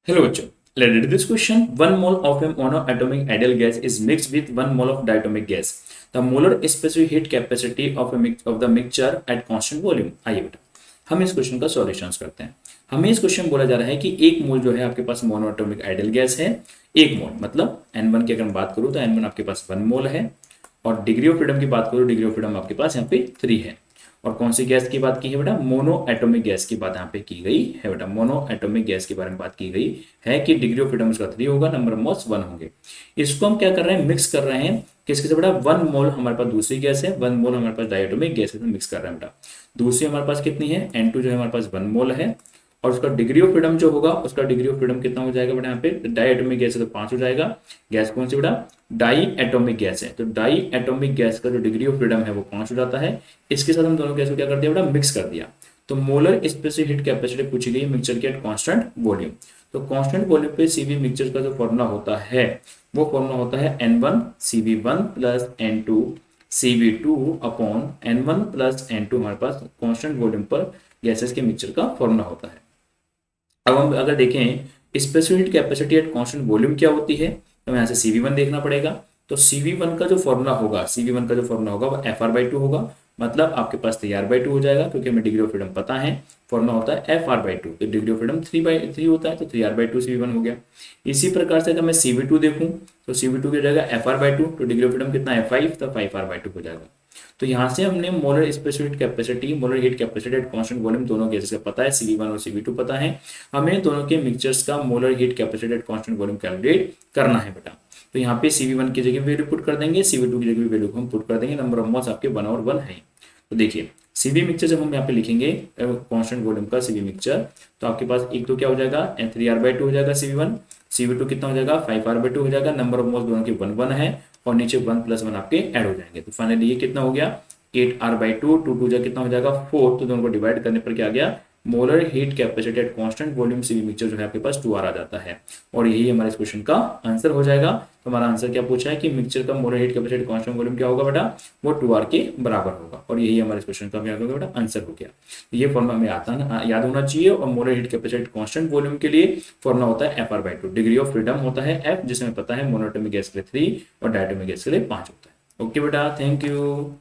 Hello बच्चों, let's read this question. 1 mole of a monoatomic ideal gas is mixed with 1 mole of diatomic gas. The molar specific heat capacity of the mixture at constant volume. आइए बेटा, हम इस question का solutions करते हैं। हमें इस क्वेश्चन बोला जा रहा है कि 1 मोल जो है आपके पास मोनोएटॉमिक आइडियल गैस है। 1 मोल मतलब N1 की अगर मैं बात करूँ तो N1 आपके पास 1 मोल है, और डिग्री ऑफ फ्रीडम की बात करूँ, डिग्री ऑफ फ्रीडम आपके पास यहाँ पे 3 है। और कौन सी गैस की बात की है बेटा? मोनो एटॉमिक गैस की बात यहाँ पे की गई है बेटा। मोनो एटॉमिक गैस के बारे में बात की गई है कि डिग्री ऑफ फ्रीडम उसका 3 होगा, नंबर ऑफ मोल्स 1 होंगे। इसको हम क्या कर रहे हैं? मिक्स कर रहे हैं। किसके से बेटा? 1 मोल हमारे पास दूसरी गैस है, 1 मोल हमारे पास डायटोमिक गैस है, तो मिक्स कर रहे हैं बेटा। दूसरी हमारे पास कितनी है? N2 जो है हमारे पास 1 मोल है, और उसका डिग्री ऑफ फ्रीडम जो होगा, उसका डिग्री ऑफ फ्रीडम कितना हो जाएगा बेटा? यहाँ पे डाई एटॉमिक गैस है तो 5 हो जाएगा। गैस कौन सी बेटा? डाई एटॉमिक गैस है, तो डाई एटॉमिक गैस का जो डिग्री ऑफ फ्रीडम है वो 5 हो जाता है। इसके साथ हम दोनों गैस को क्या कर दिया बेटा? मिक्स कर दिया। तो मोलर स्पेसिफिक हीट कैपेसिटी पूछी गई मिक्सचर की एट कांस्टेंट वॉल्यूम। तो कांस्टेंट वॉल्यूम पे सीवी मिक्सचर का जो फॉर्मूला होता है वो फॉर्मूला होता है N1 CV1 plus N2 CV2 upon N1 plus N2 हमारे पास कांस्टेंट वॉल्यूम पर गैसेस के मिक्सचर का फॉर्मूला होता है। अब हम अगर देखें specific capacity at constant volume क्या होती है, तो यहाँ से CV1 देखना पड़ेगा। तो CV1 का जो फॉर्मूला होगा, CV1 का जो फॉर्मूला होगा वो FR/2 होगा। मतलब आपके पास 3R/2 हो जाएगा, क्योंकि हमें डिग्री ऑफ फ्रीडम पता है। फॉर्मूला होता है FR/2, तो डिग्री ऑफ फ्रीडम 3/3 होता है, तो 3R/2 CV1 हो गया। इसी प्रकार से अगर मैं CV2 देखूं तो CV2 की जगह FR/2, तो डिग्री ऑफ फ्रीडम कितना है? 5, तो 5R/2 हो जाएगा। तो यहाँ से हमने molar specific capacity, molar heat capacity at constant volume दोनों गैसेस का पता है, CV1 और CV2 पता है। हमें दोनों के मिक्सचर्स का molar heat capacity at constant volume calculate करना है बेटा। तो यहाँ पे CV1 की जगह वैल्यू पुट कर देंगे, CV2 की जगह वैल्यू हम पुट कर देंगे। नंबर ऑफ मोल्स आपके 1 और 1 है। तो देखिए CV मिक्सचर जब हम यहाँ पे लिखेंगे कांस्टेंट वॉल्यूम का CV मिक्सचर, तो आपके पास एक तो क्या हो जाएगा? 3R/2 हो जाएगा CV1, CV2 कितना हो जाएगा? 5R/2 हो जाएगा। नंबर ऑफ मोल्स दोनों के 1 1 है, और नीचे 1 + 1 आपके ऐड हो जाएंगे। तो फाइनली ये कितना हो गया? 8R/2, 2 2 जा कितना हो जाएगा? 4। तो दोनों को डिवाइड करने पर क्या आ गया? Molar heat capacity at constant volume CV mixture जो है आपके पास 2R आ जाता है, और यही हमारे इस क्वेश्चन का आंसर हो जाएगा। तो हमारा आंसर क्या पूछा है कि मिक्सचर का molar heat capacity constant volume क्या होगा बेटा? वो 2R के बराबर होगा, और यही हमारे इस क्वेश्चन का क्या होगा बेटा? आंसर हो गया। ये फॉर्मूला हमें आता याद होना चाहिए। और molar heat capacity constant volume के लिए फॉर्मूला होता है FR/2, डिग्री ऑफ फ्रीडम होता है F, जिसमें पता है मोनोएटॉमिक गैस के लिए 3 और डायटोमिक गैस के लिए 5 होता है। ओके बेटा, थैंक यू।